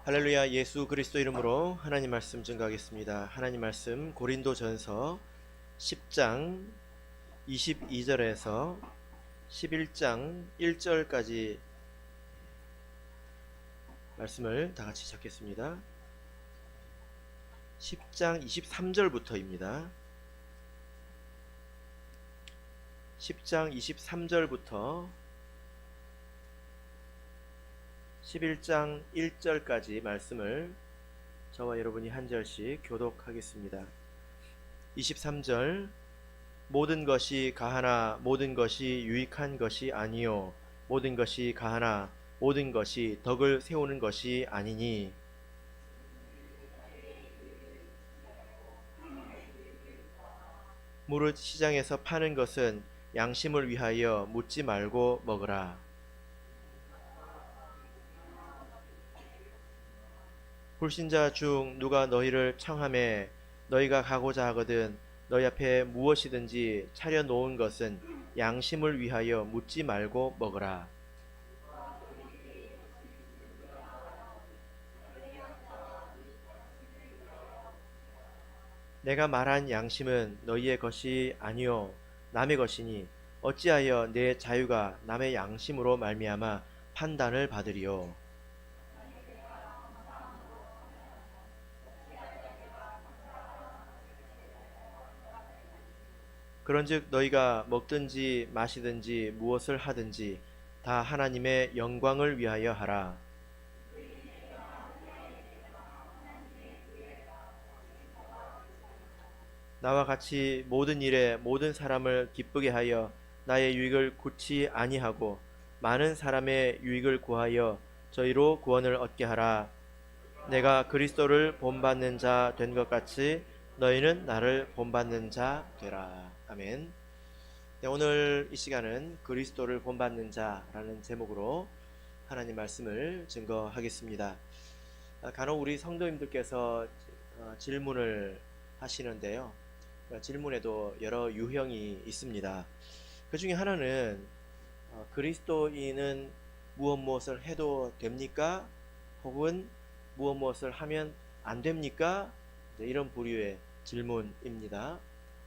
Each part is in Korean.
할렐루야. 예수 그리스도 이름으로 하나님 말씀 증거하겠습니다. 하나님 말씀 고린도전서 10장 22절에서 11장 1절까지 말씀을 다 같이 찾겠습니다. 10장 23절부터입니다. 10장 23절부터 11장 1절까지 말씀을 저와 여러분이 한 절씩 교독하겠습니다. 23절 모든 것이 가하나 모든 것이 유익한 것이 아니요 모든 것이 가하나 모든 것이 덕을 세우는 것이 아니니 무릇 시장에서 파는 것은 양심을 위하여 묻지 말고 먹으라. 불신자 중 누가 너희를 청하매 너희가 가고자 하거든 너희 앞에 무엇이든지 차려 놓은 것은 양심을 위하여 묻지 말고 먹으라. 내가 말한 양심은 너희의 것이 아니요 남의 것이니 어찌하여 내 자유가 남의 양심으로 말미암아 판단을 받으리요. 그런즉 너희가 먹든지 마시든지 무엇을 하든지 다 하나님의 영광을 위하여 하라. 나와 같이 모든 일에 모든 사람을 기쁘게 하여 나의 유익을 굳이 아니하고 많은 사람의 유익을 구하여 저희로 구원을 얻게 하라. 내가 그리스도를 본받는 자 된 것 같이 너희는 나를 본받는 자 되라. 아멘. 네, 오늘 이 시간은 그리스도를 본받는 자라는 제목으로 하나님 말씀을 증거하겠습니다. 간혹 우리 성도님들께서 질문을 하시는데요. 질문에도 여러 유형이 있습니다. 그 중에 하나는 그리스도인은 무엇을 해도 됩니까? 혹은 무엇을 하면 안 됩니까? 이런 부류의 질문입니다.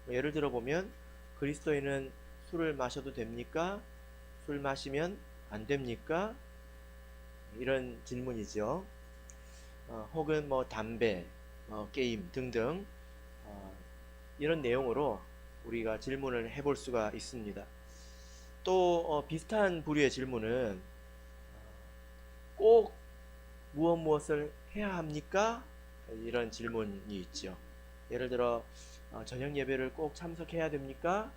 예를 들어 보면 그리스도인은 술을 마셔도 됩니까? 술 마시면 안 됩니까? 이런 질문이죠. 혹은 담배, 게임 등등 이런 내용으로 우리가 질문을 해볼 수가 있습니다. 또 비슷한 부류의 질문은 꼭 무엇을 해야 합니까? 이런 질문이 있죠. 예를 들어 저녁 예배를 꼭 참석해야 됩니까?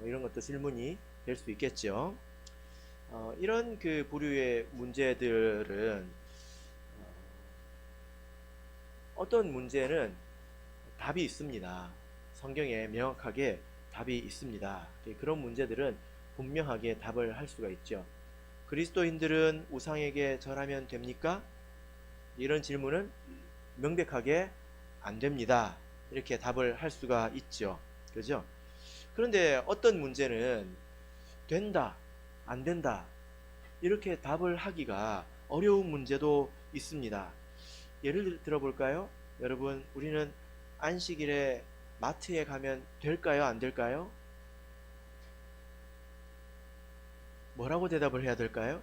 이런 것도 질문이 될 수 있겠죠. 이런 그 부류의 문제들은 어떤 문제는 답이 있습니다. 성경에 명확하게 답이 있습니다. 그런 문제들은 분명하게 답을 할 수가 있죠. 그리스도인들은 우상에게 절하면 됩니까? 이런 질문은 명백하게 안 됩니다. 이렇게 답을 할 수가 있죠. 그죠? 그런데 어떤 문제는 된다, 안 된다, 이렇게 답을 하기가 어려운 문제도 있습니다. 예를 들어 볼까요? 여러분, 우리는 안식일에 마트에 가면 될까요? 안 될까요? 뭐라고 대답을 해야 될까요?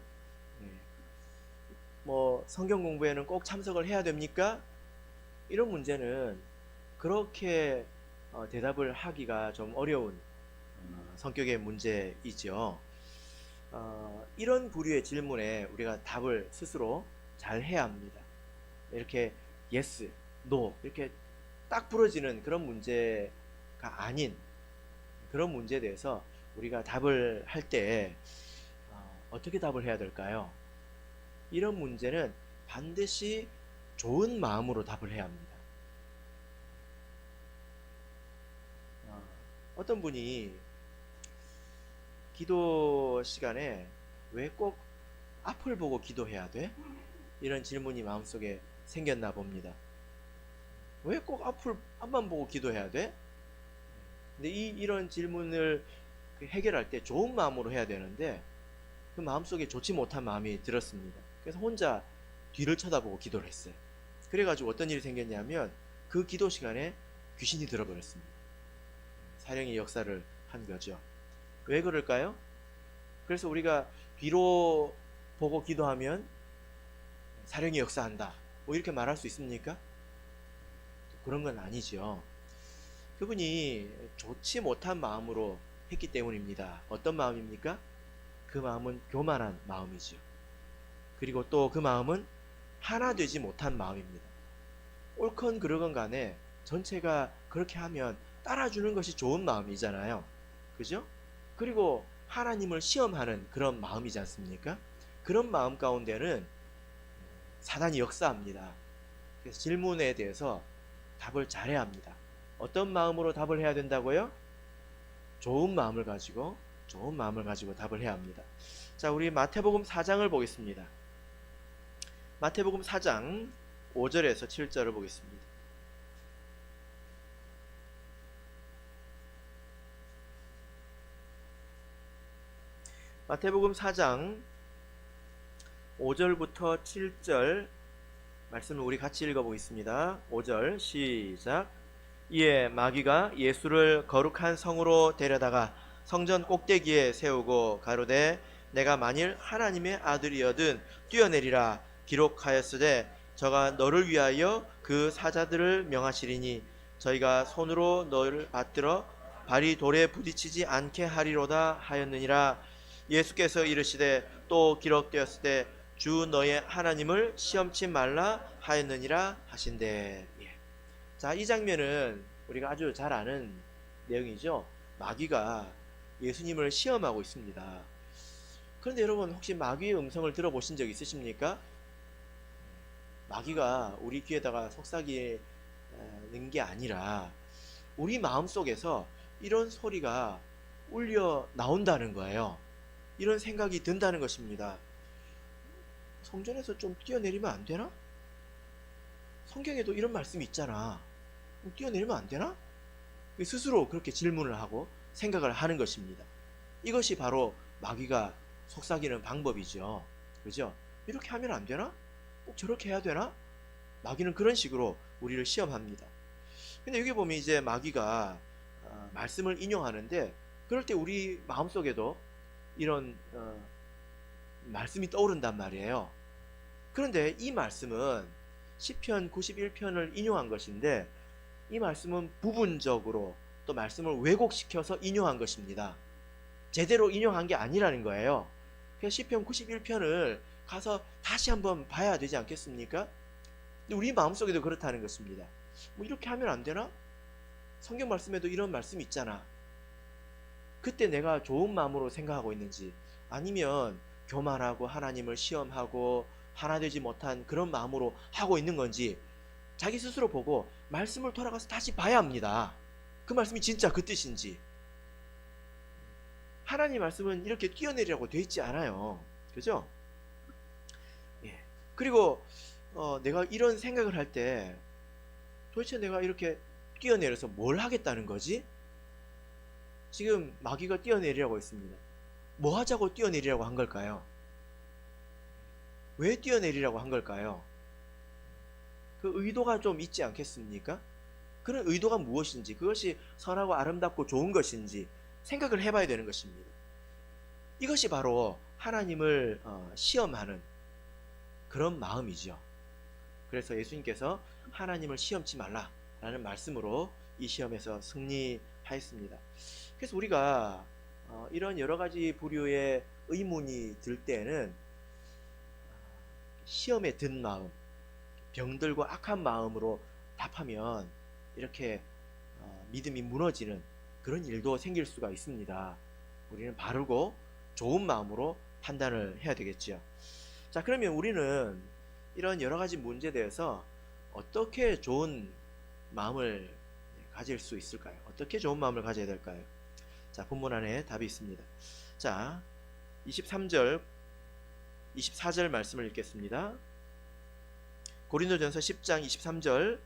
성경 공부에는 꼭 참석을 해야 됩니까? 이런 문제는 그렇게 대답을 하기가 좀 어려운 성격의 문제이죠. 이런 부류의 질문에 우리가 답을 스스로 잘 해야 합니다. 이렇게 yes, no 이렇게 딱 부러지는 그런 문제가 아닌 그런 문제에 대해서 우리가 답을 할 때 어떻게 답을 해야 될까요? 이런 문제는 반드시 좋은 마음으로 답을 해야 합니다. 어떤 분이 기도 시간에 왜 꼭 앞을 보고 기도해야 돼? 이런 질문이 마음속에 생겼나 봅니다. 왜 꼭 앞만 보고 기도해야 돼? 근데 이런 질문을 해결할 때 좋은 마음으로 해야 되는데 그 마음속에 좋지 못한 마음이 들었습니다. 그래서 혼자 뒤를 쳐다보고 기도를 했어요. 그래가지고 어떤 일이 생겼냐면 그 기도 시간에 귀신이 들어버렸습니다. 사령의 역사를 한 거죠. 왜 그럴까요? 그래서 우리가 뒤로 보고 기도하면 사령이 역사한다, 뭐 이렇게 말할 수 있습니까? 그런 건 아니죠. 그분이 좋지 못한 마음으로 했기 때문입니다. 어떤 마음입니까? 그 마음은 교만한 마음이죠. 그리고 또 그 마음은 하나 되지 못한 마음입니다. 옳건 그르건 간에 전체가 그렇게 하면 따라주는 것이 좋은 마음이잖아요. 그죠? 그리고 하나님을 시험하는 그런 마음이지 않습니까? 그런 마음 가운데는 사단이 역사합니다. 그래서 질문에 대해서 답을 잘해야 합니다. 어떤 마음으로 답을 해야 된다고요? 좋은 마음을 가지고 답을 해야 합니다. 자, 우리 마태복음 4장을 보겠습니다. 마태복음 4장 5절에서 7절을 보겠습니다. 마태복음 4장 5절부터 7절 말씀을 우리 같이 읽어보겠습니다. 5절 시작. 이에 마귀가 예수를 거룩한 성으로 데려다가 성전 꼭대기에 세우고 가로되 내가 만일 하나님의 아들이여든 뛰어내리라 기록하였으되 저가 너를 위하여 그 사자들을 명하시리니 저희가 손으로 너를 받들어 발이 돌에 부딪히지 않게 하리로다 하였느니라. 예수께서 이르시되 또 기록되었으되 주 너의 하나님을 시험치 말라 하였느니라 하신대. 자, 이 장면은 우리가 아주 잘 아는 내용이죠. 마귀가 예수님을 시험하고 있습니다. 그런데 여러분, 혹시 마귀의 음성을 들어보신 적 있으십니까? 마귀가 우리 귀에다가 속삭이는 게 아니라 우리 마음속에서 이런 소리가 울려 나온다는 거예요. 이런 생각이 든다는 것입니다. 성전에서 좀 뛰어내리면 안 되나? 성경에도 이런 말씀이 있잖아. 뛰어내리면 안 되나? 스스로 그렇게 질문을 하고 생각을 하는 것입니다. 이것이 바로 마귀가 속삭이는 방법이죠. 그죠? 이렇게 하면 안 되나? 꼭 저렇게 해야 되나? 마귀는 그런 식으로 우리를 시험합니다. 근데 여기 보면 이제 마귀가 말씀을 인용하는데, 그럴 때 우리 마음속에도 이런 말씀이 떠오른단 말이에요. 그런데 이 말씀은 시편 91편을 인용한 것인데, 이 말씀은 부분적으로 또 말씀을 왜곡시켜서 인용한 것입니다. 제대로 인용한 게 아니라는 거예요. 그래서 시편 91편을 가서 다시 한번 봐야 되지 않겠습니까? 근데 우리 마음속에도 그렇다는 것입니다. 뭐 이렇게 하면 안 되나? 성경 말씀에도 이런 말씀이 있잖아. 그때 내가 좋은 마음으로 생각하고 있는지, 아니면 교만하고 하나님을 시험하고 하나 되지 못한 그런 마음으로 하고 있는 건지 자기 스스로 보고 말씀을 돌아가서 다시 봐야 합니다. 그 말씀이 진짜 그 뜻인지. 하나님 말씀은 이렇게 뛰어내리라고 돼 있지 않아요. 그죠? 예. 그리고 내가 이런 생각을 할 때 도대체 내가 이렇게 뛰어내려서 뭘 하겠다는 거지? 지금 마귀가 뛰어내리라고 했습니다. 뭐 하자고 뛰어내리라고 한 걸까요? 왜 뛰어내리라고 한 걸까요? 그 의도가 좀 있지 않겠습니까? 그런 의도가 무엇인지, 그것이 선하고 아름답고 좋은 것인지 생각을 해봐야 되는 것입니다. 이것이 바로 하나님을 시험하는 그런 마음이죠. 그래서 예수님께서 하나님을 시험치 말라라는 말씀으로 이 시험에서 승리하였습니다. 그래서 우리가 이런 여러 가지 부류의 의문이 들 때는 시험에 든 마음, 병들고 악한 마음으로 답하면 이렇게 믿음이 무너지는 그런 일도 생길 수가 있습니다. 우리는 바르고 좋은 마음으로 판단을 해야 되겠죠. 자, 그러면 우리는 이런 여러 가지 문제에 대해서 어떻게 좋은 마음을 가질 수 있을까요? 어떻게 좋은 마음을 가져야 될까요? 자, 본문 안에 답이 있습니다. 자, 23절, 24절 말씀을 읽겠습니다. 고린도전서 10장 23절,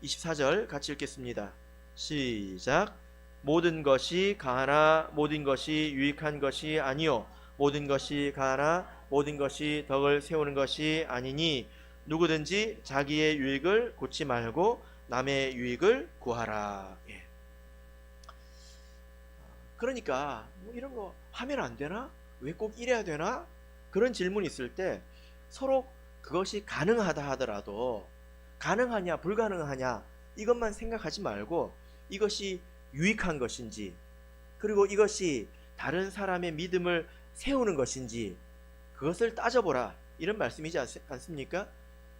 24절 같이 읽겠습니다. 시작. 모든 것이 가하나 모든 것이 유익한 것이 아니요 모든 것이 가하나 모든 것이 덕을 세우는 것이 아니니 누구든지 자기의 유익을 좇지 말고 남의 유익을 구하라. 예. 그러니까 뭐 이런 거 하면 안 되나? 왜 꼭 이래야 되나? 그런 질문이 있을 때 서로 그것이 가능하다 하더라도 가능하냐 불가능하냐 이것만 생각하지 말고 이것이 유익한 것인지 그리고 이것이 다른 사람의 믿음을 세우는 것인지 그것을 따져보라 이런 말씀이지 않습니까?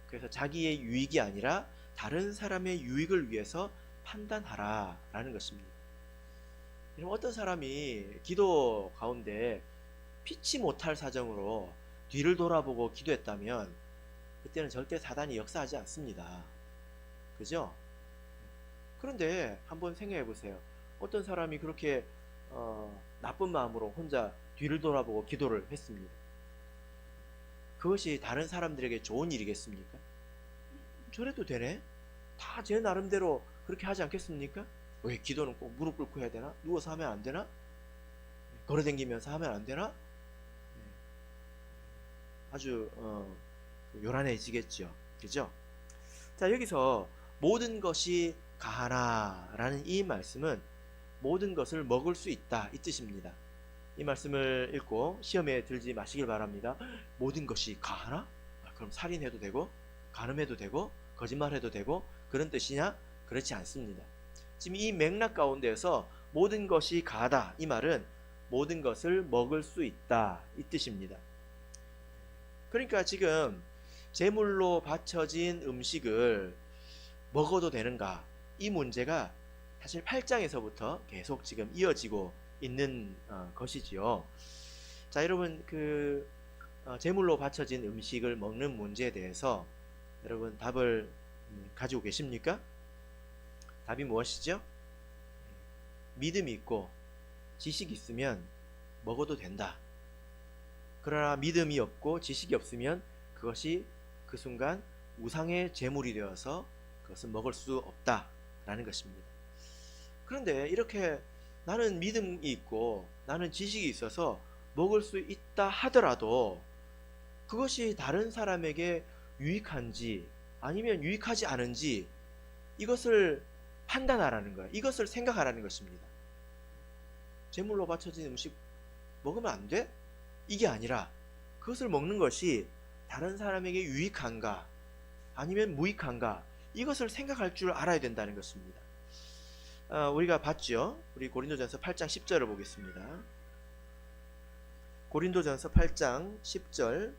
그래서 자기의 유익이 아니라 다른 사람의 유익을 위해서 판단하라 라는 것입니다. 어떤 사람이 기도 가운데 피치 못할 사정으로 뒤를 돌아보고 기도했다면 그때는 절대 사단이 역사하지 않습니다. 그죠? 그런데 한번 생각해 보세요. 어떤 사람이 그렇게 나쁜 마음으로 혼자 뒤를 돌아보고 기도를 했습니다. 그것이 다른 사람들에게 좋은 일이겠습니까? 저래도 되네? 다 제 나름대로 그렇게 하지 않겠습니까? 왜 기도는 꼭 무릎 꿇고 해야 되나? 누워서 하면 안 되나? 걸어다니면서 하면 안 되나? 아주 요란해지겠죠. 그죠? 자, 여기서 모든 것이 가하나라는 이 말씀은 모든 것을 먹을 수 있다 이 뜻입니다. 이 말씀을 읽고 시험에 들지 마시길 바랍니다. 모든 것이 가하나? 그럼 살인해도 되고 간음해도 되고 거짓말해도 되고 그런 뜻이냐? 그렇지 않습니다. 지금 이 맥락 가운데서 모든 것이 가하다 이 말은 모든 것을 먹을 수 있다 이 뜻입니다. 그러니까 지금 제물로 바쳐진 음식을 먹어도 되는가 이 문제가 사실 8장에서부터 계속 지금 이어지고 있는 것이지요. 자, 여러분 제물로 바쳐진 음식을 먹는 문제에 대해서 여러분 답을 가지고 계십니까? 답이 무엇이죠? 믿음이 있고 지식이 있으면 먹어도 된다. 그러나 믿음이 없고 지식이 없으면 그것이 그 순간 우상의 제물이 되어서 그것은 먹을 수 없다라는 것입니다. 그런데 이렇게 나는 믿음이 있고 나는 지식이 있어서 먹을 수 있다 하더라도 그것이 다른 사람에게 유익한지 아니면 유익하지 않은지 이것을 판단하라는 거예요. 이것을 생각하라는 것입니다. 제물로 바쳐진 음식 먹으면 안 돼? 이게 아니라 그것을 먹는 것이 다른 사람에게 유익한가 아니면 무익한가 이것을 생각할 줄 알아야 된다는 것입니다. 우리가 봤죠? 우리 고린도전서 8장 10절을 보겠습니다. 고린도전서 8장 10절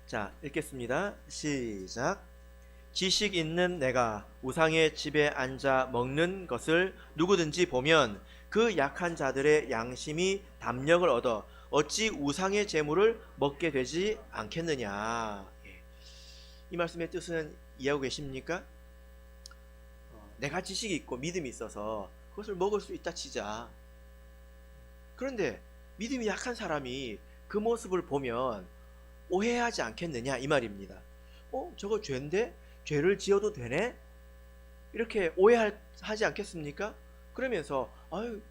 자, 읽겠습니다. 시작. 지식 있는 내가 우상의 집에 앉아 먹는 것을 누구든지 보면 그 약한 자들의 양심이 담력을 얻어 어찌 우상의 재물을 먹게 되지 않겠느냐. 이 말씀의 뜻은 이해하고 계십니까? 내가 지식이 있고 믿음이 있어서 그것을 먹을 수 있다 치자. 그런데 믿음이 약한 사람이 그 모습을 보면 오해하지 않겠느냐 이 말입니다. 저거 죄인데? 죄를 지어도 되네? 이렇게 오해하지 않겠습니까? 그러면서 아유,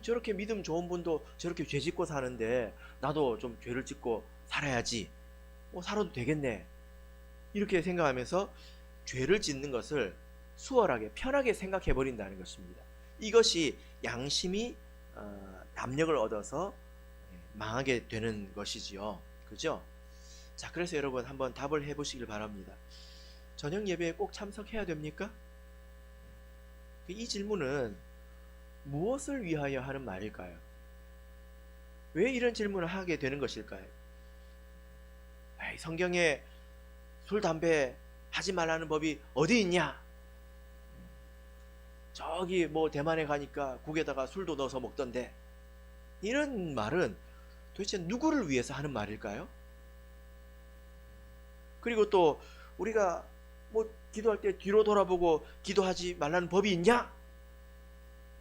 저렇게 믿음 좋은 분도 저렇게 죄 짓고 사는데 나도 좀 죄를 짓고 살아야지. 살아도 되겠네. 이렇게 생각하면서 죄를 짓는 것을 수월하게 편하게 생각해 버린다는 것입니다. 이것이 양심이 담력을 얻어서 망하게 되는 것이지요. 그죠? 자, 그래서 여러분 한번 답을 해보시길 바랍니다. 저녁 예배에 꼭 참석해야 됩니까? 이 질문은 무엇을 위하여 하는 말일까요? 왜 이런 질문을 하게 되는 것일까요? 성경에 술, 담배 하지 말라는 법이 어디 있냐? 저기 대만에 가니까 국에다가 술도 넣어서 먹던데. 이런 말은 도대체 누구를 위해서 하는 말일까요? 그리고 또 우리가 기도할 때 뒤로 돌아보고 기도하지 말라는 법이 있냐?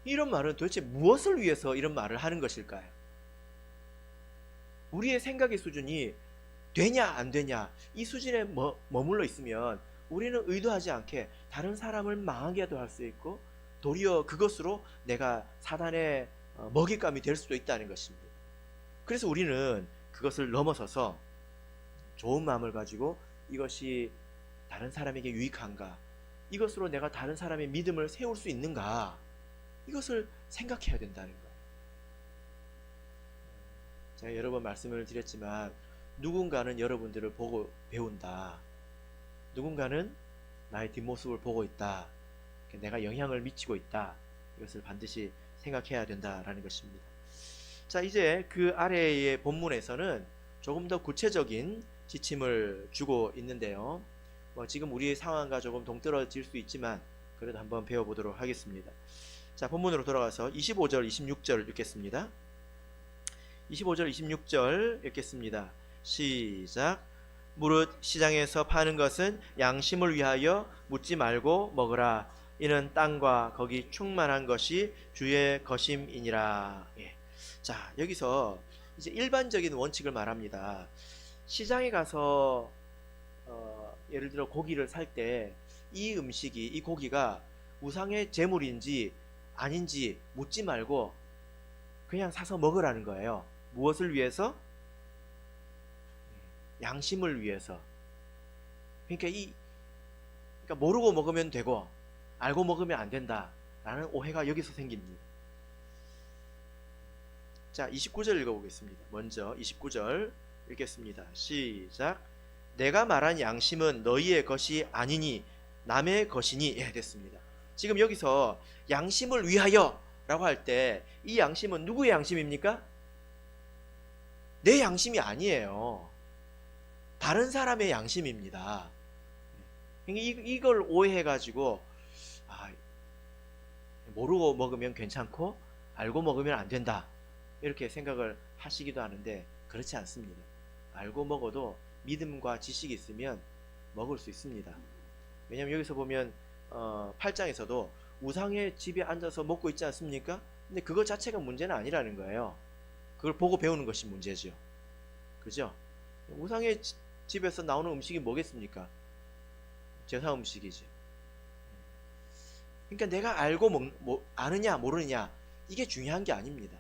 이런 말은 도대체 무엇을 위해서 이런 말을 하는 것일까요? 우리의 생각의 수준이 되냐 안 되냐 이 수준에 머물러 있으면 우리는 의도하지 않게 다른 사람을 망하게도 할 수 있고 도리어 그것으로 내가 사단의 먹잇감이 될 수도 있다는 것입니다. 그래서 우리는 그것을 넘어서서 좋은 마음을 가지고 이것이 다른 사람에게 유익한가, 이것으로 내가 다른 사람의 믿음을 세울 수 있는가, 이것을 생각해야 된다는 거예요. 제가 여러 번 말씀을 드렸지만 누군가는 여러분들을 보고 배운다. 누군가는 나의 뒷모습을 보고 있다. 내가 영향을 미치고 있다. 이것을 반드시 생각해야 된다라는 것입니다. 자, 이제 그 아래의 본문에서는 조금 더 구체적인 지침을 주고 있는데요. 지금 우리의 상황과 조금 동떨어질 수 있지만 그래도 한번 배워보도록 하겠습니다. 자, 본문으로 돌아가서 25절, 26절 읽겠습니다. 25절, 26절 읽겠습니다. 시작. 무릇 시장에서 파는 것은 양심을 위하여 묻지 말고 먹으라. 이는 땅과 거기 충만한 것이 주의 것임이니라. 예. 자, 여기서 이제 일반적인 원칙을 말합니다. 시장에 가서 예를 들어 고기를 살 때 이 음식이, 이 고기가 우상의 제물인지 아닌지 묻지 말고 그냥 사서 먹으라는 거예요. 무엇을 위해서? 양심을 위해서. 그러니까 모르고 먹으면 되고 알고 먹으면 안 된다라는 오해가 여기서 생깁니다. 자, 29절 읽어보겠습니다. 먼저 29절 읽겠습니다. 시작. 내가 말한 양심은 너희의 것이 아니니 남의 것이니. 예, 됐습니다. 지금 여기서 양심을 위하여 라고 할 때 이 양심은 누구의 양심입니까? 내 양심이 아니에요. 다른 사람의 양심입니다. 이걸 오해해가지고 모르고 먹으면 괜찮고 알고 먹으면 안 된다, 이렇게 생각을 하시기도 하는데 그렇지 않습니다. 알고 먹어도 믿음과 지식이 있으면 먹을 수 있습니다. 왜냐하면 여기서 보면 8장에서도 우상의 집에 앉아서 먹고 있지 않습니까? 근데 그것 자체가 문제는 아니라는 거예요. 그걸 보고 배우는 것이 문제죠. 그죠? 우상의 집에서 나오는 음식이 뭐겠습니까? 제사 음식이지. 그러니까 내가 알고 아느냐 모르느냐 이게 중요한 게 아닙니다.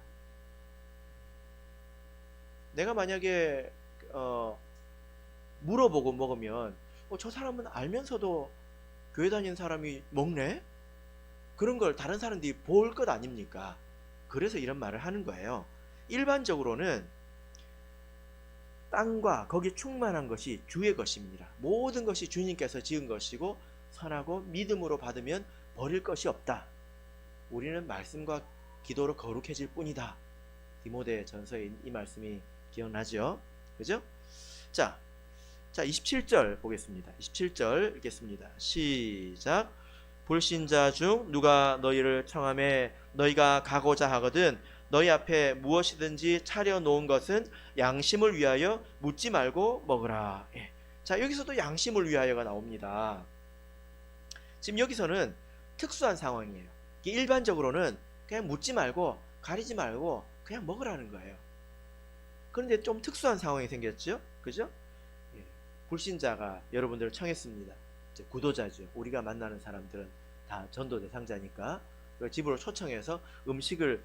내가 만약에 물어보고 먹으면 저 사람은 알면서도 교회 다니는 사람이 먹네? 그런 걸 다른 사람들이 볼 것 아닙니까? 그래서 이런 말을 하는 거예요. 일반적으로는 땅과 거기 충만한 것이 주의 것입니다. 모든 것이 주님께서 지은 것이고 선하고 믿음으로 받으면 버릴 것이 없다. 우리는 말씀과 기도로 거룩해질 뿐이다. 디모데 전서의 이 말씀이 기억나죠? 그죠? 자, 27절 보겠습니다. 27절 읽겠습니다. 시작. 불신자 중 누가 너희를 청하매 너희가 가고자 하거든 너희 앞에 무엇이든지 차려놓은 것은 양심을 위하여 묻지 말고 먹으라. 예. 자, 여기서도 양심을 위하여가 나옵니다. 지금 여기서는 특수한 상황이에요. 일반적으로는 그냥 묻지 말고 가리지 말고 그냥 먹으라는 거예요. 그런데 좀 특수한 상황이 생겼죠? 그죠? 예. 불신자가 여러분들을 청했습니다. 이제 구도자죠. 우리가 만나는 사람들은 다 전도 대상자니까 집으로 초청해서 음식을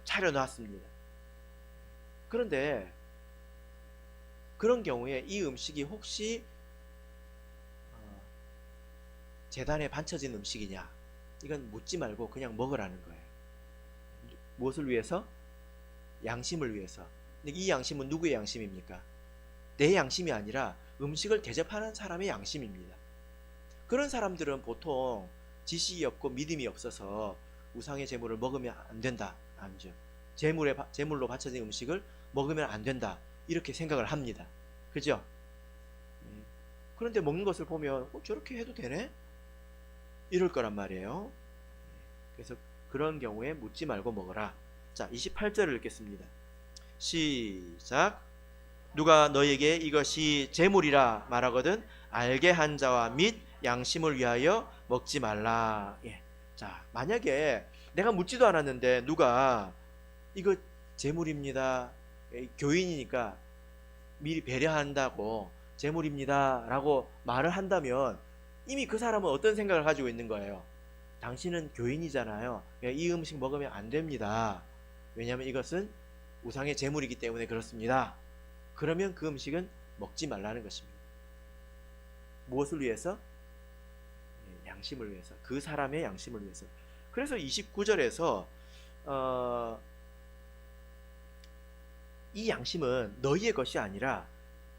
차려놨습니다. 그런데 그런 경우에 이 음식이 혹시 제단에 바쳐진 음식이냐, 이건 묻지 말고 그냥 먹으라는 거예요. 무엇을 위해서? 양심을 위해서. 근데 이 양심은 누구의 양심입니까? 내 양심이 아니라 음식을 대접하는 사람의 양심입니다. 그런 사람들은 보통 지식이 없고 믿음이 없어서 우상의 제물을 먹으면 안 된다, 아니죠. 제물로 바쳐진 음식을 먹으면 안 된다, 이렇게 생각을 합니다. 그죠? 그런데 먹는 것을 보면 저렇게 해도 되네? 이럴 거란 말이에요. 그래서 그런 경우에 묻지 말고 먹어라. 자, 28절을 읽겠습니다. 시작. 누가 너에게 이것이 제물이라 말하거든 알게 한 자와 및 양심을 위하여 먹지 말라. 예. 자, 만약에 내가 묻지도 않았는데 누가 이거 제물입니다, 교인이니까 미리 배려한다고 제물입니다 라고 말을 한다면 이미 그 사람은 어떤 생각을 가지고 있는 거예요? 당신은 교인이잖아요. 이 음식 먹으면 안 됩니다. 왜냐하면 이것은 우상의 제물이기 때문에 그렇습니다. 그러면 그 음식은 먹지 말라는 것입니다. 무엇을 위해서? 양심을 위해서. 그 사람의 양심을 위해서. 그래서 29절에서 이 양심은 너희의 것이 아니라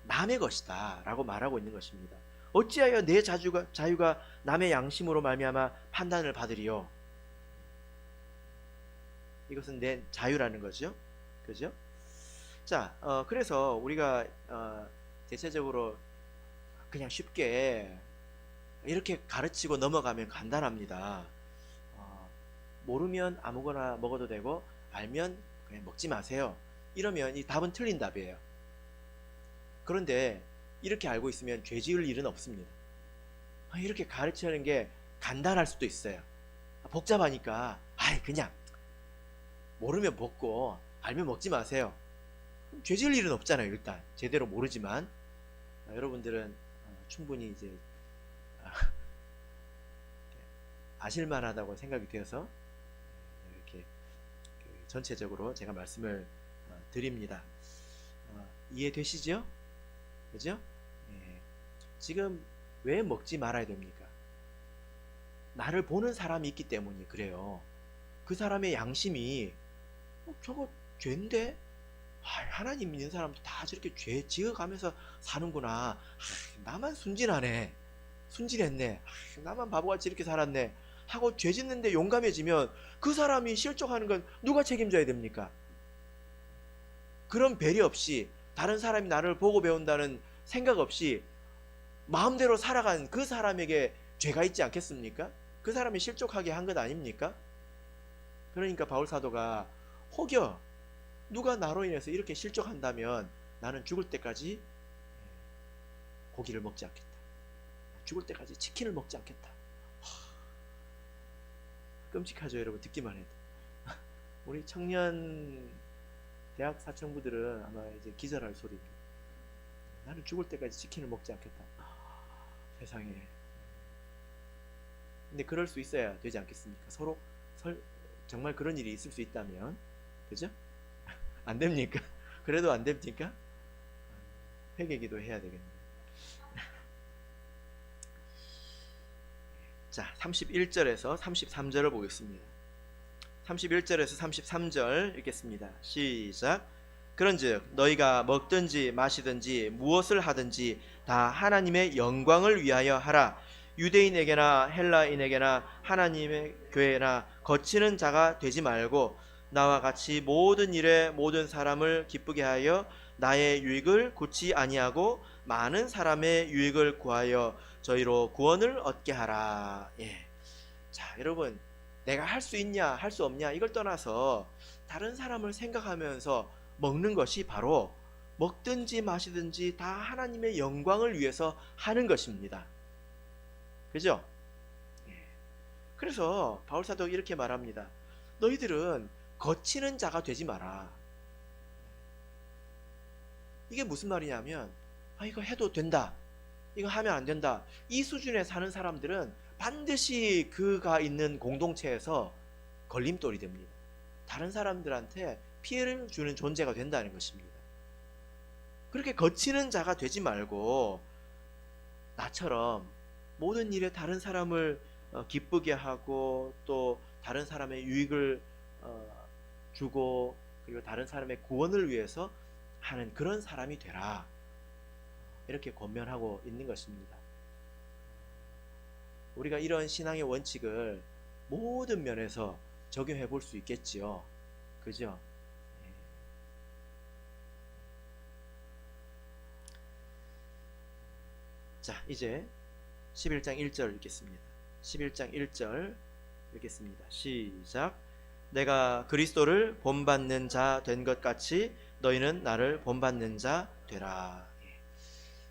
남의 것이다 라고 말하고 있는 것입니다. 어찌하여 내 자유가 남의 양심으로 말미암아 판단을 받으리요? 이것은 내 자유라는 거죠. 그죠? 자, 그래서 우리가 대체적으로 그냥 쉽게 이렇게 가르치고 넘어가면 간단합니다. 모르면 아무거나 먹어도 되고 알면 그냥 먹지 마세요. 이러면 이 답은 틀린 답이에요. 그런데 이렇게 알고 있으면 죄 지을 일은 없습니다. 이렇게 가르치는 게 간단할 수도 있어요. 복잡하니까 그냥 모르면 먹고 알면 먹지 마세요. 죄 지을 일은 없잖아요. 일단 제대로 모르지만 여러분들은 충분히 이제 아실만하다고 생각이 되어서 이렇게 전체적으로 제가 말씀을 드립니다. 이해되시죠? 그죠? 지금 왜 먹지 말아야 됩니까? 나를 보는 사람이 있기 때문이 그래요. 그 사람의 양심이 저거 죄인데? 하나님 믿는 사람도 다 저렇게 죄 지어가면서 사는구나. 나만 순진하네. 순진했네. 나만 바보같이 이렇게 살았네. 하고 죄 짓는데 용감해지면 그 사람이 실족하는 건 누가 책임져야 됩니까? 그런 배려 없이 다른 사람이 나를 보고 배운다는 생각 없이 마음대로 살아간 그 사람에게 죄가 있지 않겠습니까? 그 사람이 실족하게 한 것 아닙니까? 그러니까 바울 사도가 혹여 누가 나로 인해서 이렇게 실족한다면 나는 죽을 때까지 고기를 먹지 않겠다. 죽을 때까지 치킨을 먹지 않겠다. 끔찍하죠, 여러분. 듣기만 해도. 우리 청년 대학 사청부들은 아마 이제 기절할 소리입니다. 나는 죽을 때까지 치킨을 먹지 않겠다. 세상에. 근데 그럴 수 있어야 되지 않겠습니까? 서로 정말 그런 일이 있을 수 있다면, 그죠? 안 됩니까? 그래도 안 됩니까? 회개기도 해야 되겠네요. 자, 31절에서 33절을 보겠습니다. 31절에서 33절 읽겠습니다. 시작. 그런즉 너희가 먹든지 마시든지 무엇을 하든지 다 하나님의 영광을 위하여 하라. 유대인에게나 헬라인에게나 하나님의 교회나 거치는 자가 되지 말고 나와 같이 모든 일에 모든 사람을 기쁘게 하여 나의 유익을 굳이 아니하고 많은 사람의 유익을 구하여 저희로 구원을 얻게 하라. 자, 여러분, 내가 할 수 있냐 할 수 없냐 이걸 떠나서 다른 사람을 생각하면서 먹는 것이 바로 먹든지 마시든지 다 하나님의 영광을 위해서 하는 것입니다. 그죠? 그래서 바울사도가 이렇게 말합니다. 너희들은 거치는 자가 되지 마라. 이게 무슨 말이냐면 이거 해도 된다, 이거 하면 안 된다, 이 수준에 사는 사람들은 반드시 그가 있는 공동체에서 걸림돌이 됩니다. 다른 사람들한테 피해를 주는 존재가 된다는 것입니다. 그렇게 거치는 자가 되지 말고 나처럼 모든 일에 다른 사람을 기쁘게 하고 또 다른 사람의 유익을 주고 그리고 다른 사람의 구원을 위해서 하는 그런 사람이 되라. 이렇게 권면하고 있는 것입니다. 우리가 이런 신앙의 원칙을 모든 면에서 적용해 볼 수 있겠지요. 그죠? 자, 이제 11장 1절 읽겠습니다. 11장 1절 읽겠습니다. 시작. 내가 그리스도를 본받는 자 된 것 같이 너희는 나를 본받는 자 되라.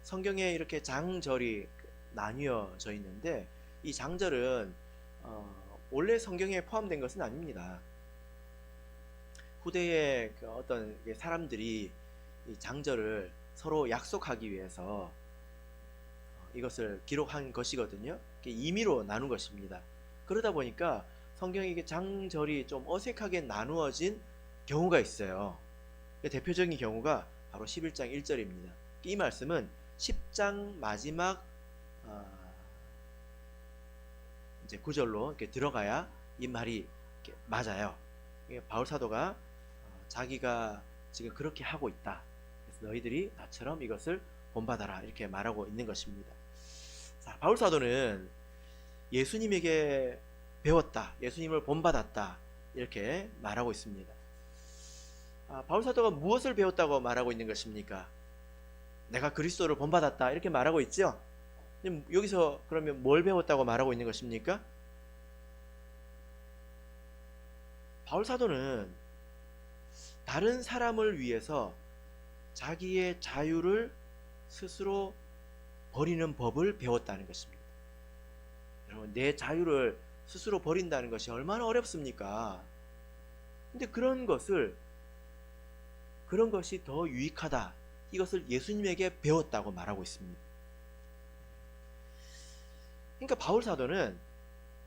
성경에 이렇게 장절이 나뉘어져 있는데 이 장절은 원래 성경에 포함된 것은 아닙니다. 후대의 어떤 사람들이 이 장절을 서로 약속하기 위해서 이것을 기록한 것이거든요. 임의로 나눈 것입니다. 그러다 보니까 성경에 이게 장절이 좀 어색하게 나누어진 경우가 있어요. 대표적인 경우가 바로 11장 1절입니다. 이 말씀은 10장 마지막 이제 구절로 이렇게 들어가야 이 말이 이렇게 맞아요. 바울 사도가 자기가 지금 그렇게 하고 있다. 그래서 너희들이 나처럼 이것을 본받아라 이렇게 말하고 있는 것입니다. 자, 바울 사도는 예수님에게 배웠다, 예수님을 본받았다 이렇게 말하고 있습니다. 바울 사도가 무엇을 배웠다고 말하고 있는 것입니까? 내가 그리스도를 본받았다 이렇게 말하고 있죠. 여기서 그러면 뭘 배웠다고 말하고 있는 것입니까? 바울 사도는 다른 사람을 위해서 자기의 자유를 스스로 버리는 법을 배웠다는 것입니다. 여러분, 내 자유를 스스로 버린다는 것이 얼마나 어렵습니까? 근데 그런 것이 더 유익하다, 이것을 예수님에게 배웠다고 말하고 있습니다. 그러니까 바울 사도는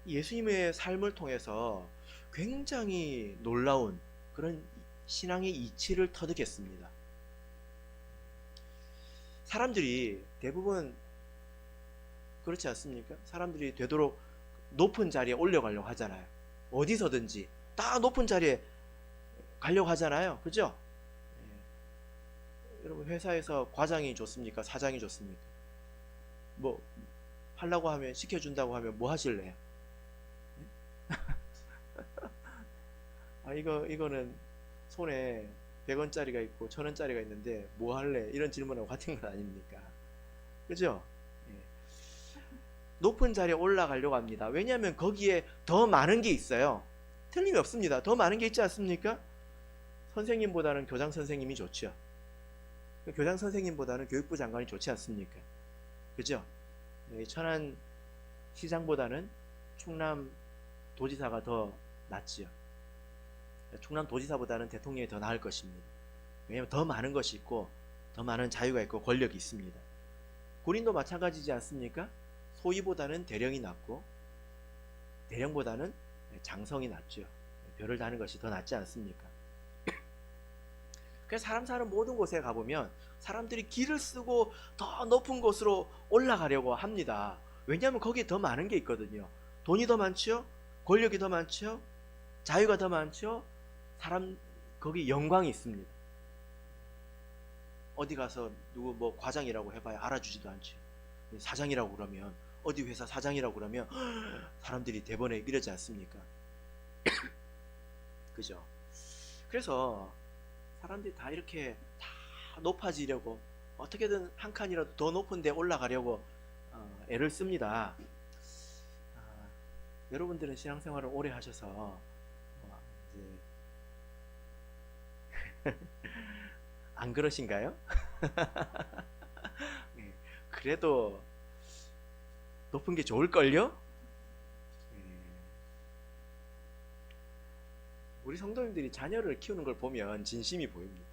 예수님의 삶을 통해서 굉장히 놀라운 그런 신앙의 이치를 터득했습니다. 사람들이 대부분 그렇지 않습니까? 사람들이 되도록 높은 자리에 올려가려고 하잖아요. 어디서든지 다 높은 자리에 가려고 하잖아요. 그죠? 여러분, 회사에서 과장이 좋습니까? 사장이 좋습니까? 뭐 하려고 하면, 시켜준다고 하면 뭐 하실래요? 이거는 손에 100원짜리가 있고 1000원짜리가 있는데 뭐 할래? 이런 질문하고 같은 건 아닙니까? 그죠? 높은 자리에 올라가려고 합니다. 왜냐하면 거기에 더 많은 게 있어요. 틀림이 없습니다. 더 많은 게 있지 않습니까? 선생님보다는 교장 선생님이 좋죠. 교장 선생님보다는 교육부 장관이 좋지 않습니까? 그죠? 천안 시장보다는 충남 도지사가 더 낫지요. 충남 도지사보다는 대통령이 더 나을 것입니다. 왜냐하면 더 많은 것이 있고 더 많은 자유가 있고 권력이 있습니다. 군인도 마찬가지지 않습니까? 소위보다는 대령이 낫고 대령보다는 장성이 낫죠. 별을 다는 것이 더 낫지 않습니까? 그래서 사람 사는 모든 곳에 가보면 사람들이 길을 쓰고 더 높은 곳으로 올라가려고 합니다. 왜냐하면 거기에 더 많은 게 있거든요. 돈이 더 많죠? 권력이 더 많죠? 자유가 더 많죠? 거기 영광이 있습니다. 어디 가서 누구 뭐 과장이라고 해봐야 알아주지도 않죠. 사장이라고 그러면, 어디 회사 사장이라고 그러면 사람들이 대번에 이러지 않습니까? 그죠? 그래서 사람들이 다 이렇게 다 높아지려고, 어떻게든 한 칸이라도 더 높은 데 올라가려고 애를 씁니다. 여러분들은 신앙생활을 오래 하셔서 이제 안 그러신가요? 그래도 높은 게 좋을걸요? 우리 성도님들이 자녀를 키우는 걸 보면 진심이 보입니다.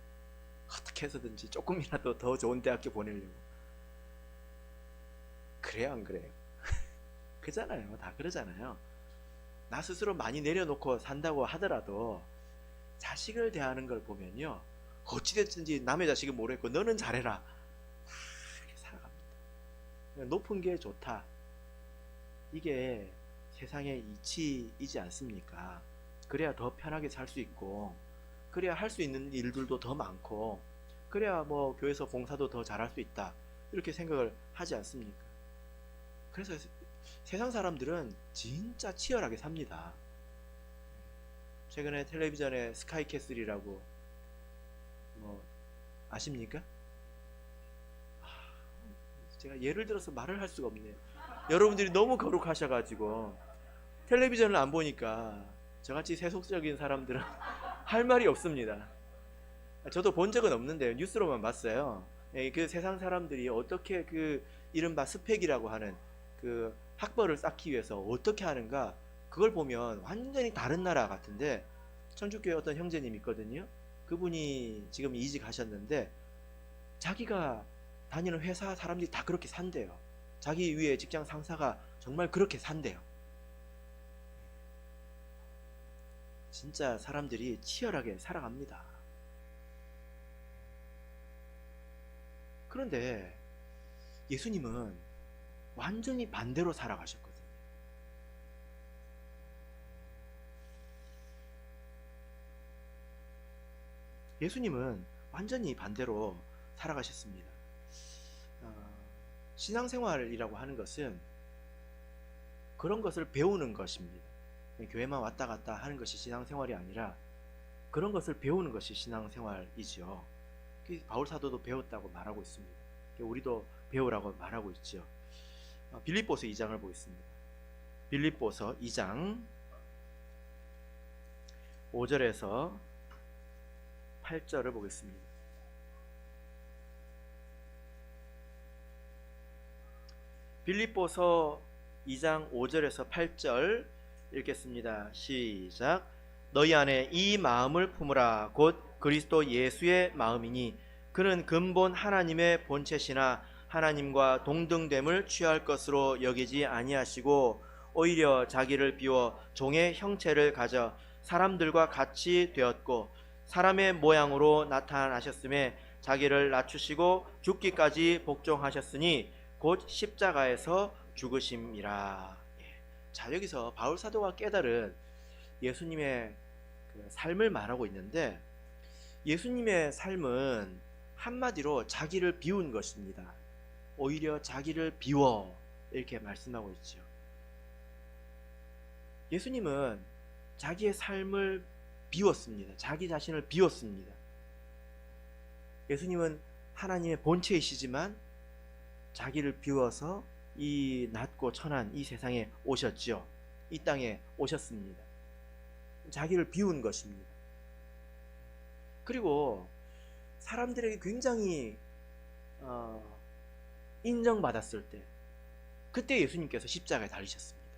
어떻게 해서든지 조금이라도 더 좋은 대학교 보내려고. 그래요, 안 그래요? 그잖아요. 다 그러잖아요. 나 스스로 많이 내려놓고 산다고 하더라도 자식을 대하는 걸 보면요, 어찌됐든지 남의 자식은 모르겠고 너는 잘해라, 이렇게 살아갑니다. 높은 게 좋다, 이게 세상의 이치이지 않습니까? 그래야 더 편하게 살 수 있고, 그래야 할 수 있는 일들도 더 많고, 그래야 뭐 교회에서 봉사도 더 잘할 수 있다, 이렇게 생각을 하지 않습니까? 그래서 세상 사람들은 진짜 치열하게 삽니다. 최근에 텔레비전에 스카이캐슬이라고 뭐 아십니까? 제가 예를 들어서 말을 할 수가 없네요. 여러분들이 너무 거룩하셔가지고 텔레비전을 안 보니까 저같이 세속적인 사람들은 할 말이 없습니다. 저도 본 적은 없는데요, 뉴스로만 봤어요. 그 세상 사람들이 어떻게 그 이른바 스펙이라고 하는 그 학벌을 쌓기 위해서 어떻게 하는가, 그걸 보면 완전히 다른 나라 같은데, 천주교회 어떤 형제님 있거든요. 그분이 지금 이직하셨는데 자기가 다니는 회사 사람들이 다 그렇게 산대요. 자기 위에 직장 상사가 정말 그렇게 산대요. 진짜 사람들이 치열하게 살아갑니다. 그런데 예수님은 완전히 반대로 살아가셨거든요. 예수님은 완전히 반대로 살아가셨습니다. 신앙생활이라고 하는 것은 그런 것을 배우는 것입니다. 교회만 왔다 갔다 하는 것이 신앙생활이 아니라 그런 것을 배우는 것이 신앙생활이죠. 바울 사도도 배웠다고 말하고 있습니다. 우리도 배우라고 말하고 있죠. 빌립보서 2장을 보겠습니다. 빌립보서 2장 5절에서 8절을 보겠습니다. 빌립보서 2장 5절에서 8절 읽겠습니다. 시작. 너희 안에 이 마음을 품으라. 곧 그리스도 예수의 마음이니 그는 근본 하나님의 본체시나 하나님과 동등됨을 취할 것으로 여기지 아니하시고 오히려 자기를 비워 종의 형체를 가져 사람들과 같이 되었고 사람의 모양으로 나타나셨음에 자기를 낮추시고 죽기까지 복종하셨으니 곧 십자가에서 죽으심이라. 자, 여기서 바울 사도가 깨달은 예수님의 그 삶을 말하고 있는데, 예수님의 삶은 한마디로 자기를 비운 것입니다. 오히려 자기를 비워, 이렇게 말씀하고 있죠. 예수님은 자기의 삶을 비웠습니다. 자기 자신을 비웠습니다. 예수님은 하나님의 본체이시지만 자기를 비워서 이 낮고 천한 이 세상에 오셨죠. 이 땅에 오셨습니다. 자기를 비운 것입니다. 그리고 사람들에게 굉장히 인정받았을 때, 그때 예수님께서 십자가에 달리셨습니다.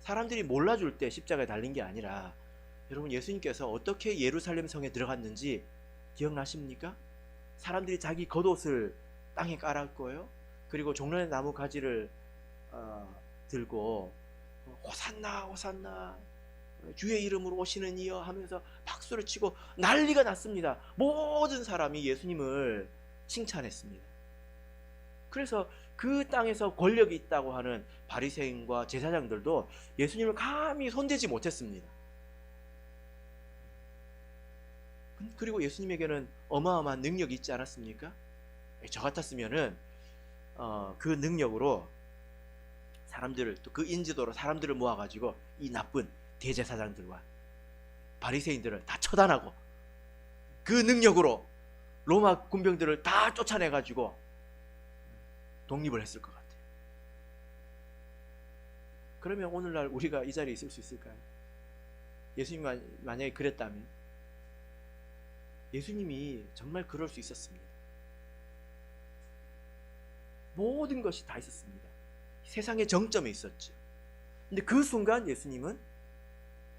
사람들이 몰라줄 때 십자가에 달린 게 아니라, 여러분, 예수님께서 어떻게 예루살렘 성에 들어갔는지 기억나십니까? 사람들이 자기 겉옷을 땅에 깔았고요, 그리고 종려의 나무 가지를 들고 호산나 호산나 주의 이름으로 오시는 이여 하면서 박수를 치고 난리가 났습니다. 모든 사람이 예수님을 칭찬했습니다. 그래서 그 땅에서 권력이 있다고 하는 바리새인과 제사장들도 예수님을 감히 손대지 못했습니다. 그리고 예수님에게는 어마어마한 능력이 있지 않았습니까? 저 같았으면은 그 능력으로 사람들을, 또 그 인지도로 사람들을 모아가지고 이 나쁜 대제사장들과 바리새인들을 다 처단하고 그 능력으로 로마 군병들을 다 쫓아내가지고 독립을 했을 것 같아요. 그러면 오늘날 우리가 이 자리에 있을 수 있을까요? 예수님이 만약에 그랬다면, 예수님이 정말 그럴 수 있었습니다. 모든 것이 다 있었습니다. 세상의 정점에 있었죠. 근데 그 순간 예수님은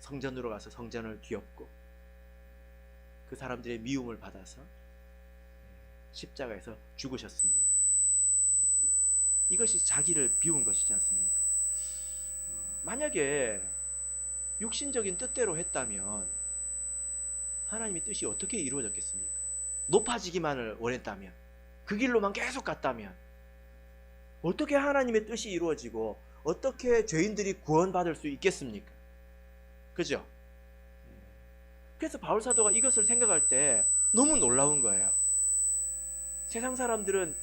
성전으로 가서 성전을 뒤엎고 그 사람들의 미움을 받아서 십자가에서 죽으셨습니다. 이것이 자기를 비운 것이지 않습니까? 만약에 육신적인 뜻대로 했다면 하나님의 뜻이 어떻게 이루어졌겠습니까? 높아지기만을 원했다면, 그 길로만 계속 갔다면 어떻게 하나님의 뜻이 이루어지고 어떻게 죄인들이 구원받을 수 있겠습니까? 그죠? 그래서 바울 사도가 이것을 생각할 때 너무 놀라운 거예요. 세상 사람들은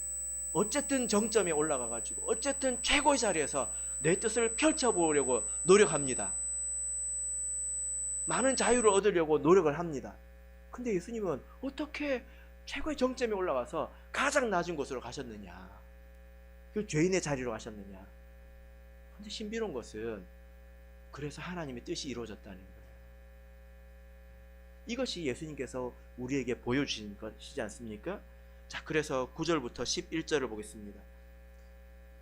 어쨌든 정점에 올라가가지고 어쨌든 최고의 자리에서 내 뜻을 펼쳐보려고 노력합니다. 많은 자유를 얻으려고 노력을 합니다. 근데 예수님은 어떻게 최고의 정점에 올라가서 가장 낮은 곳으로 가셨느냐? 그 죄인의 자리로 가셨느냐? 근데 신비로운 것은 그래서 하나님의 뜻이 이루어졌다는 거예요. 이것이 예수님께서 우리에게 보여주신 것이지 않습니까? 자, 그래서 9절부터 11절을 보겠습니다.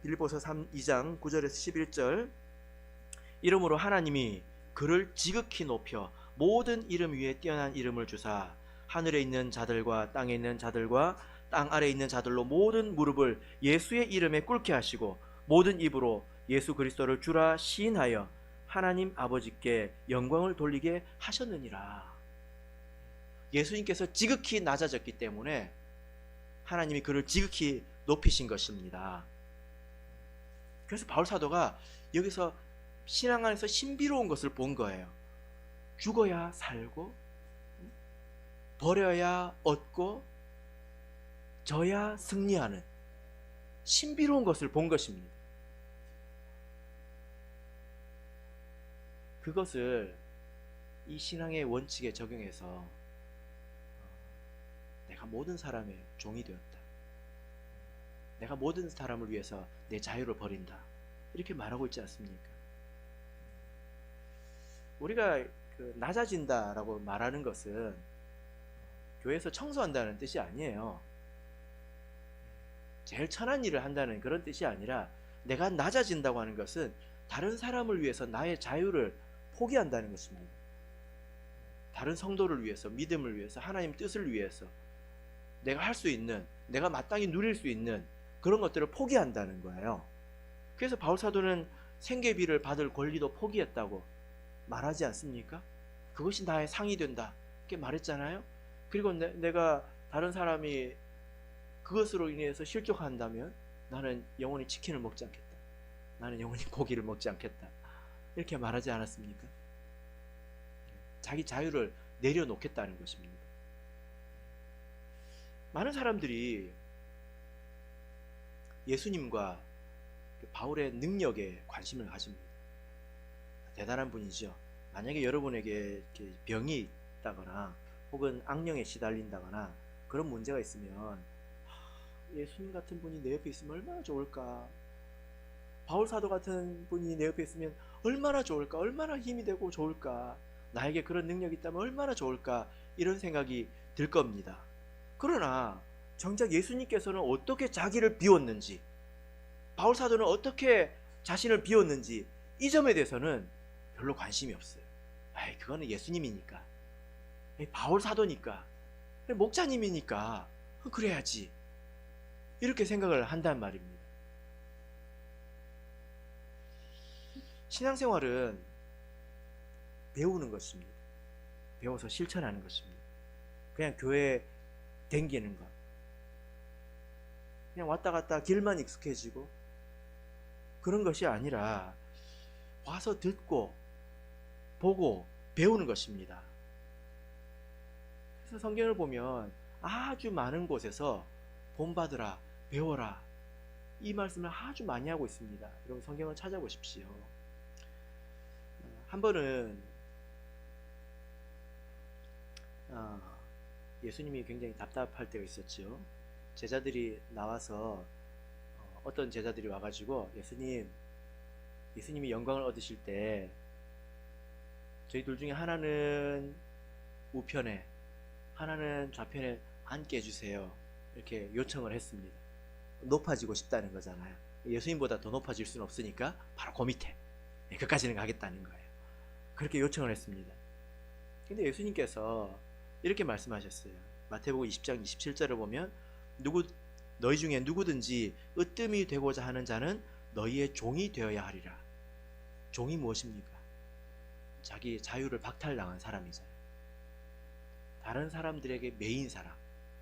빌립보서 2장 9절에서 11절. 이러므로 하나님이 그를 지극히 높여 모든 이름 위에 뛰어난 이름을 주사 하늘에 있는 자들과 땅에 있는 자들과 땅 아래에 있는 자들로 모든 무릎을 예수의 이름에 꿇게 하시고 모든 입으로 예수 그리스도를 주라 시인하여 하나님 아버지께 영광을 돌리게 하셨느니라. 예수님께서 지극히 낮아졌기 때문에 하나님이 그를 지극히 높이신 것입니다. 그래서 바울 사도가 여기서 신앙 안에서 신비로운 것을 본 거예요. 죽어야 살고, 버려야 얻고, 져야 승리하는 신비로운 것을 본 것입니다. 그것을 이 신앙의 원칙에 적용해서 내가 모든 사람의 종이 되었다, 내가 모든 사람을 위해서 내 자유를 버린다, 이렇게 말하고 있지 않습니까? 우리가 낮아진다라고 말하는 것은 교회에서 청소한다는 뜻이 아니에요. 제일 천한 일을 한다는 그런 뜻이 아니라, 내가 낮아진다고 하는 것은 다른 사람을 위해서 나의 자유를 포기한다는 것입니다. 다른 성도를 위해서, 믿음을 위해서, 하나님 뜻을 위해서 내가 할 수 있는, 내가 마땅히 누릴 수 있는 그런 것들을 포기한다는 거예요. 그래서 바울 사도는 생계비를 받을 권리도 포기했다고 말하지 않습니까? 그것이 나의 상이 된다, 이렇게 말했잖아요. 그리고 내가 다른 사람이 그것으로 인해서 실족한다면 나는 영원히 치킨을 먹지 않겠다, 나는 영원히 고기를 먹지 않겠다, 이렇게 말하지 않았습니까? 자기 자유를 내려놓겠다는 것입니다. 많은 사람들이 예수님과 바울의 능력에 관심을 가집니다. 대단한 분이죠. 만약에 여러분에게 병이 있다거나 혹은 악령에 시달린다거나 그런 문제가 있으면, 예수님 같은 분이 내 옆에 있으면 얼마나 좋을까, 바울 사도 같은 분이 내 옆에 있으면 얼마나 좋을까, 얼마나 힘이 되고 좋을까, 나에게 그런 능력이 있다면 얼마나 좋을까, 이런 생각이 들 겁니다. 그러나 정작 예수님께서는 어떻게 자기를 비웠는지, 바울 사도는 어떻게 자신을 비웠는지, 이 점에 대해서는 별로 관심이 없어요. 그거는 예수님이니까, 바울 사도니까, 목자님이니까 그래야지, 이렇게 생각을 한단 말입니다. 신앙생활은 배우는 것입니다. 배워서 실천하는 것입니다. 그냥 교회에 댕기는 것, 그냥 왔다 갔다 길만 익숙해지고 그런 것이 아니라 와서 듣고 보고 배우는 것입니다. 그래서 성경을 보면 아주 많은 곳에서 본받으라, 배워라, 이 말씀을 아주 많이 하고 있습니다. 여러분 성경을 찾아보십시오. 한 번은 예수님이 굉장히 답답할 때가 있었죠. 제자들이 나와서 어떤 제자들이 와가지고, 예수님이 영광을 얻으실 때 저희 둘 중에 하나는 우편에, 하나는 좌편에 앉게 해주세요, 이렇게 요청을 했습니다. 높아지고 싶다는 거잖아요. 예수님보다 더 높아질 수는 없으니까 바로 그 밑에, 그까지는 가겠다는 거예요. 그렇게 요청을 했습니다. 근데 예수님께서 이렇게 말씀하셨어요. 마태복음 20장 27절을 보면, 너희 중에 누구든지 으뜸이 되고자 하는 자는 너희의 종이 되어야 하리라. 종이 무엇입니까? 자기 자유를 박탈당한 사람이잖아요. 다른 사람들에게 매인 사람,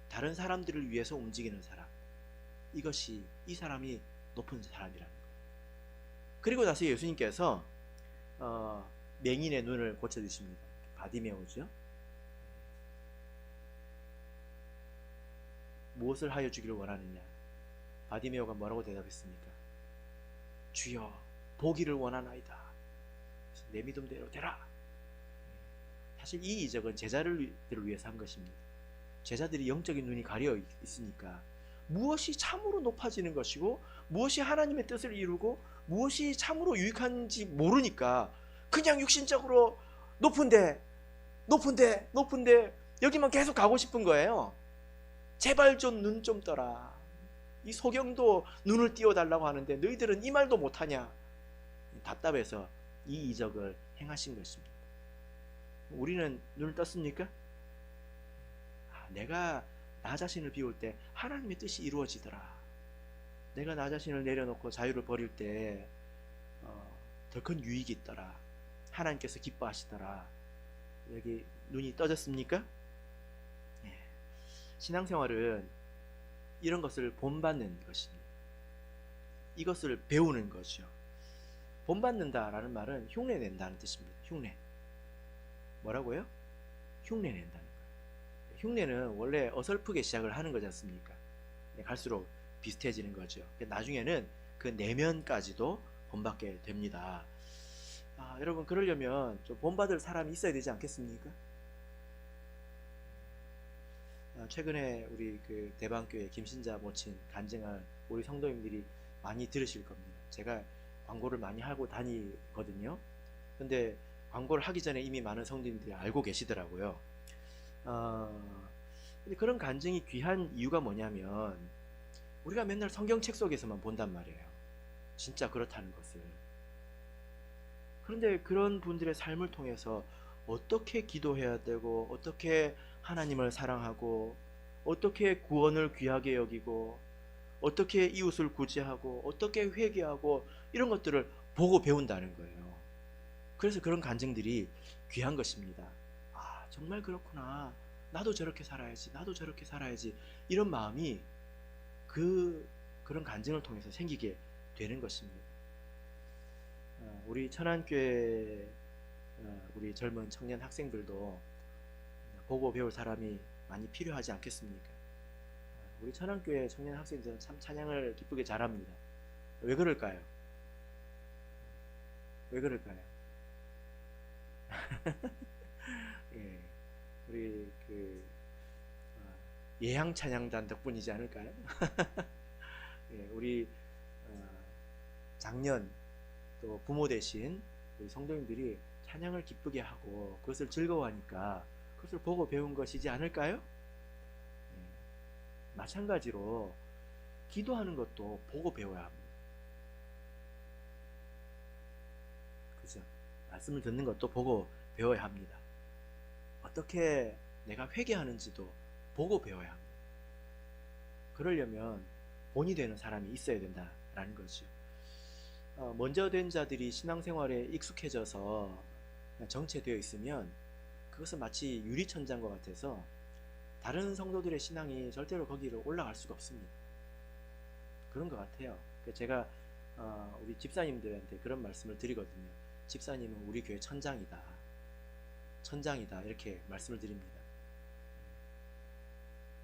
다른 사람들을 위해서 움직이는 사람, 이 사람이 높은 사람이라는 거예요. 그리고 나서 예수님께서 맹인의 눈을 고쳐주십니다. 바디메오죠. 무엇을 하여 주기를 원하느냐? 바디메오가 뭐라고 대답했습니까? 주여, 보기를 원하나이다. 내 믿음대로 되라. 사실 이 이적은 제자들을 위해서 한 것입니다. 제자들이 영적인 눈이 가려 있으니까 무엇이 참으로 높아지는 것이고, 무엇이 하나님의 뜻을 이루고, 무엇이 참으로 유익한지 모르니까 그냥 육신적으로 높은데 여기만 계속 가고 싶은 거예요. 제발 좀 눈 좀 떠라. 이 소경도 눈을 띄워달라고 하는데 너희들은 이 말도 못하냐. 답답해서 이 이적을 행하신 것입니다. 우리는 눈을 떴습니까? 내가 나 자신을 비울 때 하나님의 뜻이 이루어지더라. 내가 나 자신을 내려놓고 자유를 버릴 때 더 큰 유익이 있더라. 하나님께서 기뻐하시더라. 여기 눈이 떠졌습니까? 예. 신앙생활은 이런 것을 본받는 것입니다. 이것을 배우는 거죠. 본받는다라는 말은 흉내낸다는 뜻입니다. 흉내. 뭐라고요? 흉내낸다는 거예요. 흉내는 원래 어설프게 시작을 하는 거지 않습니까? 갈수록 비슷해지는 거죠. 나중에는 그 내면까지도 본받게 됩니다. 여러분, 그러려면 좀 본받을 사람이 있어야 되지 않겠습니까? 최근에 우리 그 대방교회 김신자 모친 간증을 우리 성도님들이 많이 들으실 겁니다. 제가 광고를 많이 하고 다니거든요. 근데 광고를 하기 전에 이미 많은 성도님들이 알고 계시더라고요. 근데 그런 간증이 귀한 이유가 뭐냐면 우리가 맨날 성경책 속에서만 본단 말이에요. 진짜 그렇다는 것을. 그런데 그런 분들의 삶을 통해서 어떻게 기도해야 되고, 어떻게 하나님을 사랑하고, 어떻게 구원을 귀하게 여기고, 어떻게 이웃을 구제하고, 어떻게 회개하고, 이런 것들을 보고 배운다는 거예요. 그래서 그런 간증들이 귀한 것입니다. 정말 그렇구나. 나도 저렇게 살아야지. 나도 저렇게 살아야지. 이런 마음이 그런 간증을 통해서 생기게 되는 것입니다. 우리 천안교회 우리 젊은 청년 학생들도 보고 배울 사람이 많이 필요하지 않겠습니까? 우리 천안교회 청년 학생들은 참 찬양을 기쁘게 잘합니다. 왜 그럴까요? 왜 그럴까요? 예, 우리 예향 찬양단 덕분이지 않을까요? 예, 우리 작년 또 부모 되신 우리 성도님들이 찬양을 기쁘게 하고 그것을 즐거워하니까 그것을 보고 배운 것이지 않을까요? 예, 마찬가지로 기도하는 것도 보고 배워야 합니다. 그죠? 말씀을 듣는 것도 보고 배워야 합니다. 어떻게 내가 회개하는지도 보고 배워야 합니다. 그러려면 본이 되는 사람이 있어야 된다라는 거죠. 먼저 된 자들이 신앙생활에 익숙해져서 정체되어 있으면 그것은 마치 유리천장과 같아서 다른 성도들의 신앙이 절대로 거기로 올라갈 수가 없습니다. 그런 것 같아요. 제가 우리 집사님들한테 그런 말씀을 드리거든요. 집사님은 우리 교회 천장이다. 천장이다. 이렇게 말씀을 드립니다.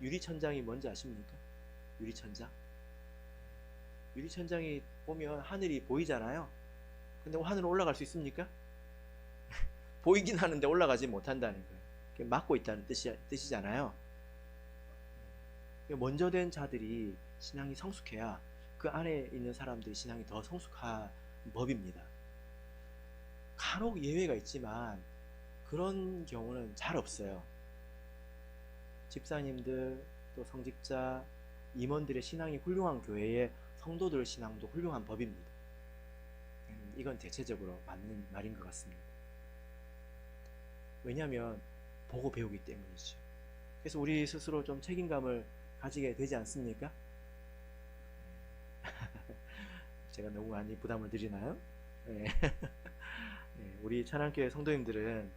유리천장이 뭔지 아십니까? 유리천장? 유리천장이 보면 하늘이 보이잖아요. 근데 하늘로 올라갈 수 있습니까? 보이긴 하는데 올라가지 못한다는 거예요. 막고 있다는 뜻이잖아요. 먼저 된 자들이 신앙이 성숙해야 그 안에 있는 사람들이 신앙이 더 성숙한 법입니다. 간혹 예외가 있지만 그런 경우는 잘 없어요. 집사님들 또 성직자 임원들의 신앙이 훌륭한 교회의 성도들 신앙도 훌륭한 법입니다. 이건 대체적으로 맞는 말인 것 같습니다. 왜냐하면 보고 배우기 때문이죠. 그래서 우리 스스로 좀 책임감을 가지게 되지 않습니까? 제가 너무 많이 부담을 드리나요? 네. 우리 천안교회 성도님들은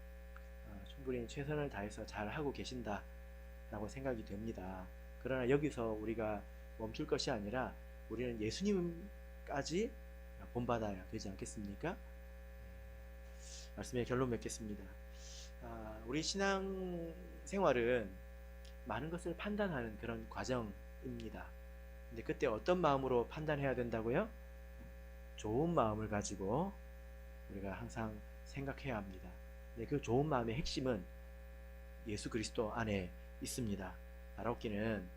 충분히 최선을 다해서 잘 하고 계신다 라고 생각이 됩니다. 그러나 여기서 우리가 멈출 것이 아니라 우리는 예수님까지 본받아야 되지 않겠습니까? 말씀의 결론 맺겠습니다. 우리 신앙 생활은 많은 것을 판단하는 그런 과정입니다. 근데 그때 어떤 마음으로 판단해야 된다고요? 좋은 마음을 가지고 우리가 항상 생각해야 합니다. 근데 그 좋은 마음의 핵심은 예수 그리스도 안에 있습니다. 나라옵기는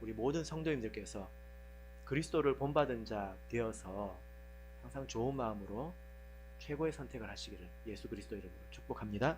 우리 모든 성도님들께서 그리스도를 본받은 자 되어서 항상 좋은 마음으로 최고의 선택을 하시기를 예수 그리스도 이름으로 축복합니다.